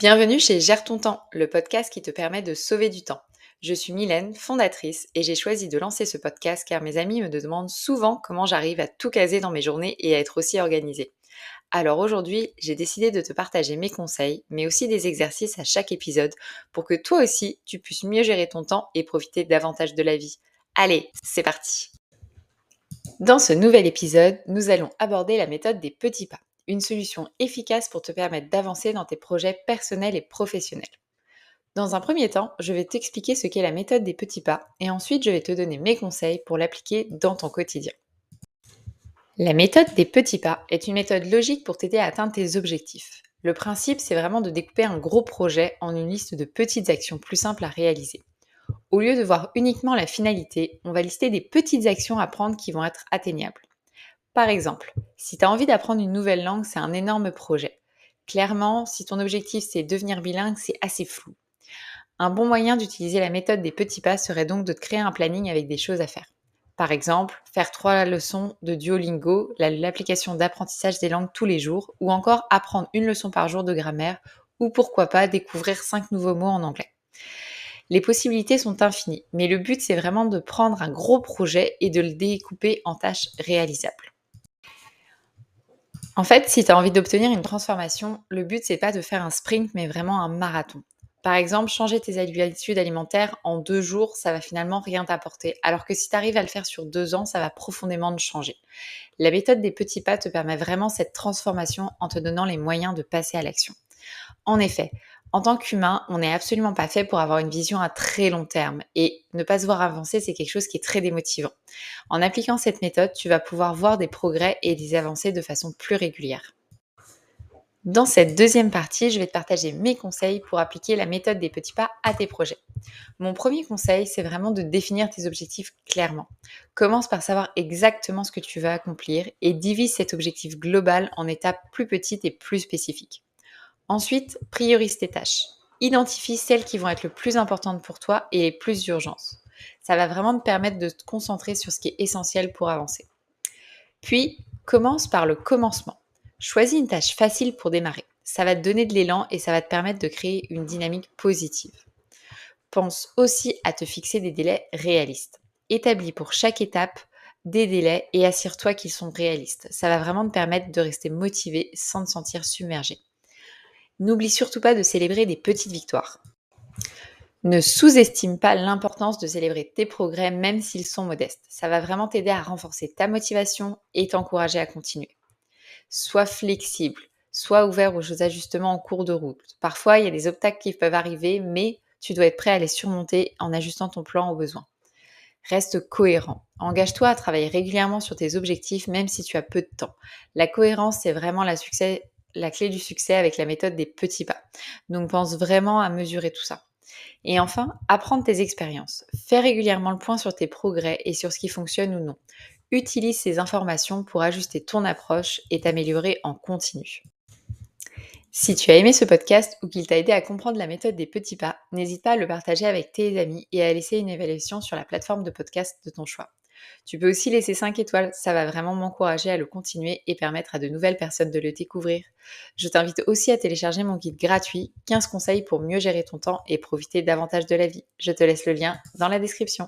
Bienvenue chez Gère ton temps, le podcast qui te permet de sauver du temps. Je suis Mylène, fondatrice, et j'ai choisi de lancer ce podcast car mes amis me demandent souvent comment j'arrive à tout caser dans mes journées et à être aussi organisée. Alors aujourd'hui, j'ai décidé de te partager mes conseils, mais aussi des exercices à chaque épisode pour que toi aussi, tu puisses mieux gérer ton temps et profiter davantage de la vie. Allez, c'est parti! Dans ce nouvel épisode, nous allons aborder la méthode des petits pas, une solution efficace pour te permettre d'avancer dans tes projets personnels et professionnels. Dans un premier temps, je vais t'expliquer ce qu'est la méthode des petits pas et ensuite je vais te donner mes conseils pour l'appliquer dans ton quotidien. La méthode des petits pas est une méthode logique pour t'aider à atteindre tes objectifs. Le principe, c'est vraiment de découper un gros projet en une liste de petites actions plus simples à réaliser. Au lieu de voir uniquement la finalité, on va lister des petites actions à prendre qui vont être atteignables. Par exemple, si tu as envie d'apprendre une nouvelle langue, c'est un énorme projet. Clairement, si ton objectif c'est devenir bilingue, c'est assez flou. Un bon moyen d'utiliser la méthode des petits pas serait donc de te créer un planning avec des choses à faire. Par exemple, faire 3 leçons de Duolingo, l'application d'apprentissage des langues tous les jours, ou encore apprendre une leçon par jour de grammaire, ou pourquoi pas découvrir 5 nouveaux mots en anglais. Les possibilités sont infinies, mais le but c'est vraiment de prendre un gros projet et de le découper en tâches réalisables. En fait, si tu as envie d'obtenir une transformation, le but c'est pas de faire un sprint, mais vraiment un marathon. Par exemple, changer tes habitudes alimentaires en 2 jours, ça va finalement rien t'apporter. Alors que si tu arrives à le faire sur 2 ans, ça va profondément te changer. La méthode des petits pas te permet vraiment cette transformation en te donnant les moyens de passer à l'action. En effet, en tant qu'humain, on n'est absolument pas fait pour avoir une vision à très long terme et ne pas se voir avancer, c'est quelque chose qui est très démotivant. En appliquant cette méthode, tu vas pouvoir voir des progrès et des avancées de façon plus régulière. Dans cette deuxième partie, je vais te partager mes conseils pour appliquer la méthode des petits pas à tes projets. Mon premier conseil, c'est vraiment de définir tes objectifs clairement. Commence par savoir exactement ce que tu veux accomplir et divise cet objectif global en étapes plus petites et plus spécifiques. Ensuite, priorise tes tâches. Identifie celles qui vont être le plus importantes pour toi et les plus urgentes. Ça va vraiment te permettre de te concentrer sur ce qui est essentiel pour avancer. Puis, commence par le commencement. Choisis une tâche facile pour démarrer. Ça va te donner de l'élan et ça va te permettre de créer une dynamique positive. Pense aussi à te fixer des délais réalistes. Établis pour chaque étape des délais et assure-toi qu'ils sont réalistes. Ça va vraiment te permettre de rester motivé sans te sentir submergé. N'oublie surtout pas de célébrer des petites victoires. Ne sous-estime pas l'importance de célébrer tes progrès même s'ils sont modestes. Ça va vraiment t'aider à renforcer ta motivation et t'encourager à continuer. Sois flexible, sois ouvert aux ajustements en cours de route. Parfois, il y a des obstacles qui peuvent arriver, mais tu dois être prêt à les surmonter en ajustant ton plan au besoin. Reste cohérent. Engage-toi à travailler régulièrement sur tes objectifs même si tu as peu de temps. La cohérence, c'est vraiment la clé du succès avec la méthode des petits pas. Donc pense vraiment à mesurer tout ça. Et enfin, apprends de tes expériences. Fais régulièrement le point sur tes progrès et sur ce qui fonctionne ou non. Utilise ces informations pour ajuster ton approche et t'améliorer en continu. Si tu as aimé ce podcast ou qu'il t'a aidé à comprendre la méthode des petits pas, n'hésite pas à le partager avec tes amis et à laisser une évaluation sur la plateforme de podcast de ton choix. Tu peux aussi laisser 5 étoiles, ça va vraiment m'encourager à le continuer et permettre à de nouvelles personnes de le découvrir. Je t'invite aussi à télécharger mon guide gratuit 15 conseils pour mieux gérer ton temps et profiter davantage de la vie. Je te laisse le lien dans la description.